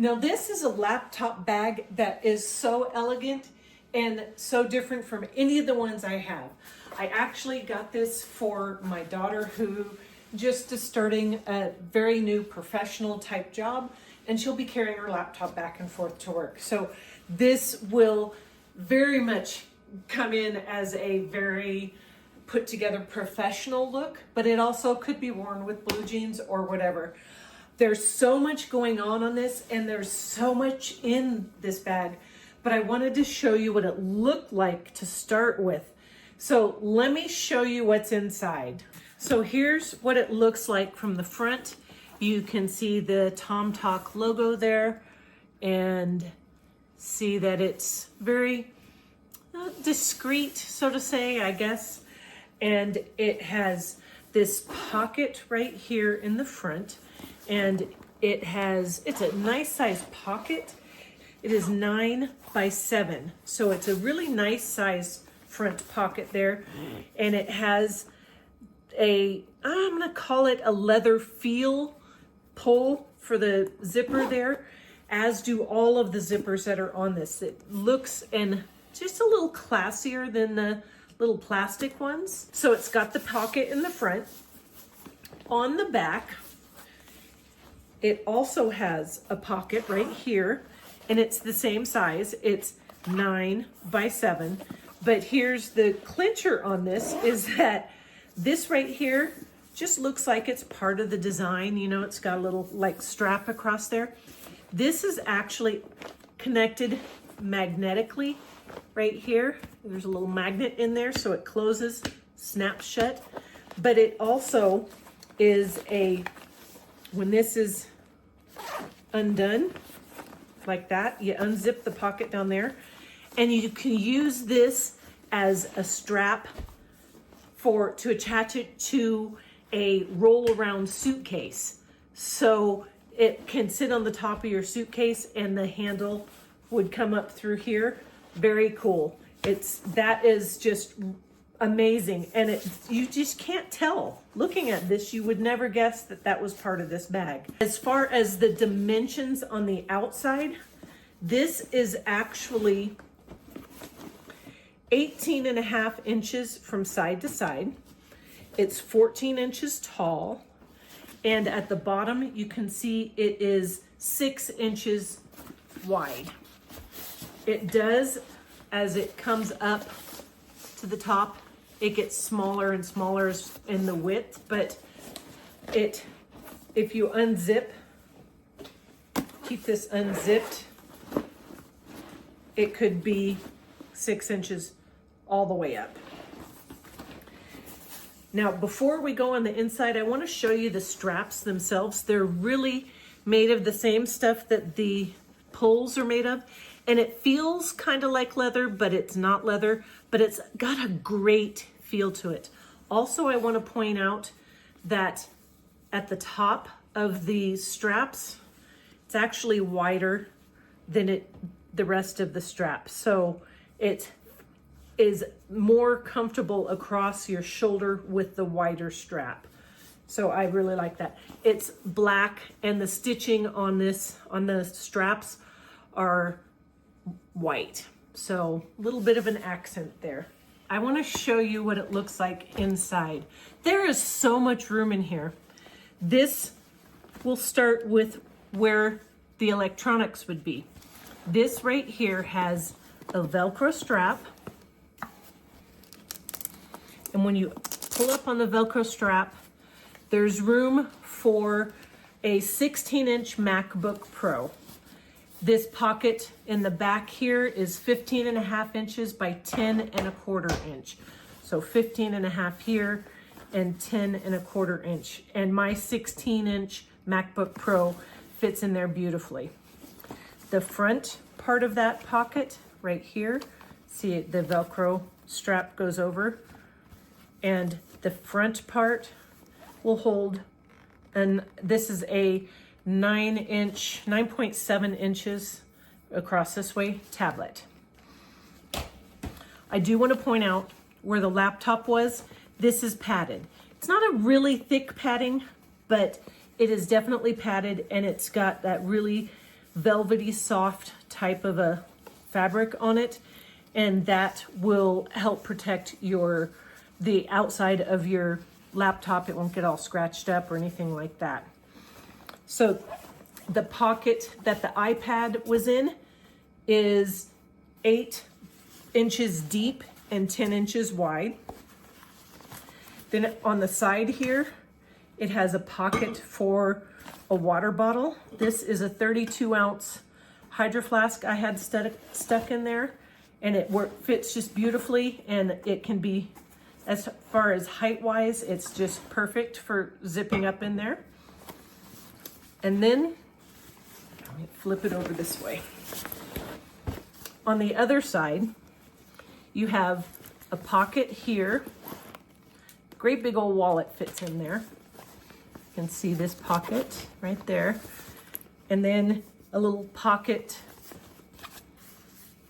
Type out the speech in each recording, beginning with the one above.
Now this is a laptop bag that is so elegant and so different from any of the ones I have. I actually got this for my daughter who just is starting a very new professional type job, and she'll be carrying her laptop back and forth to work. So this will very much come in as a very put together professional look, but it also could be worn with blue jeans or whatever. There's so much going on this, and there's so much in this bag, but I wanted to show you what it looked like to start with. So let me show you what's inside. So here's what it looks like from the front. You can see the tomtoc logo there and see that it's very discreet, so to say, I guess. And it has this pocket right here in the front, and it's a nice size pocket. It is 9 by 7, so it's a really nice size front pocket there, and it has I'm gonna call it a leather feel pull for the zipper there, as do all of the zippers that are on this. It looks and just a little classier than the little plastic ones. So it's got the pocket in the front. On the back, it also has a pocket right here, and it's the same size. It's 9 by 7. But here's the clincher on this, is that this right here just looks like it's part of the design. You know, it's got a little like strap across there. This is actually connected magnetically right here. There's a little magnet in there, so it closes, snaps shut. But it also is when this is undone like that, you unzip the pocket down there, and you can use this as a strap to attach it to a roll around suitcase. So it can sit on the top of your suitcase and the handle would come up through here. Very cool. That is just amazing. And you just can't tell. Looking at this, you would never guess that that was part of this bag. As far as the dimensions on the outside, this is actually 18.5 inches from side to side. It's 14 inches tall. And at the bottom, you can see it is 6 inches wide. It does, as it comes up to the top, it gets smaller and smaller in the width, but if you unzip, keep this unzipped, it could be 6 inches all the way up. Now, before we go on the inside, I want to show you the straps themselves. They're really made of the same stuff that the pulls are made of, and it feels kind of like leather, but it's not leather, but it's got a great feel to it. Also, I want to point out that at the top of the straps, it's actually wider than the rest of the strap. So it is more comfortable across your shoulder with the wider strap. So I really like that. It's black, and the stitching on the straps are white. So a little bit of an accent there. I want to show you what it looks like inside. There is so much room in here. This will start with where the electronics would be. This right here has a Velcro strap. And when you pull up on the Velcro strap, there's room for a 16-inch MacBook Pro. This pocket in the back here is 15.5 inches by 10.25 inch. So 15.5 here and 10.25 inch. And my 16-inch MacBook Pro fits in there beautifully. The front part of that pocket right here, see the Velcro strap goes over, and the front part will hold, and this is a 9.7 inches across this way tablet. I do want to point out where the laptop was. This is padded. It's not a really thick padding, but it is definitely padded, and it's got that really velvety soft type of a fabric on it, and that will help protect the outside of your laptop. It won't get all scratched up or anything like that. So the pocket that the iPad was in is 8 inches deep and 10 inches wide. Then on the side here, it has a pocket for a water bottle. This is a 32-ounce Hydro Flask I had stuck in there, and it fits just beautifully, and it can be, as far as height-wise, it's just perfect for zipping up in there. And then, let me flip it over this way. On the other side, you have a pocket here. Great big old wallet fits in there. You can see this pocket right there. And then a little pocket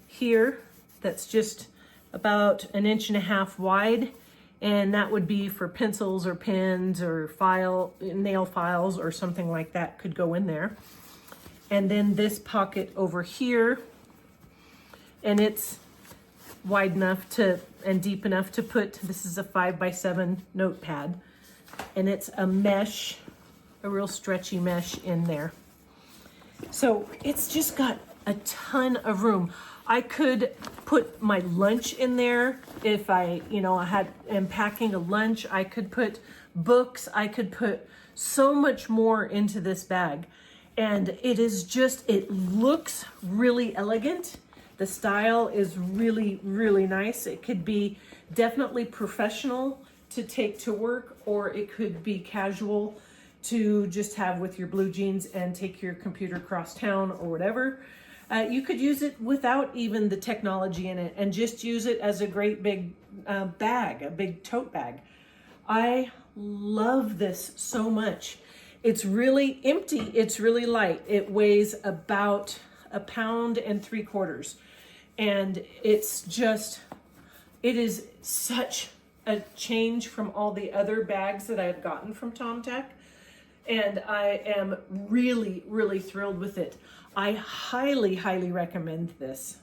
here that's just about 1.5 inches wide. And that would be for pencils or pens or nail files or something like that could go in there. And then this pocket over here, and it's wide enough and deep enough to put, this is a 5x7 notepad, and it's a mesh, a real stretchy mesh in there. So it's just got a ton of room. I could put my lunch in there if am packing a lunch. I could put books. I could put so much more into this bag. And it looks really elegant. The style is really, really nice. It could be definitely professional to take to work, or it could be casual to just have with your blue jeans and take your computer across town or whatever. You could use it without even the technology in it and just use it as a great big bag, a big tote bag. I love this so much. It's really empty. It's really light. It weighs about 1.75 pounds. And it is such a change from all the other bags that I've gotten from Tomtoc. And I am really, really thrilled with it. I highly, highly recommend this.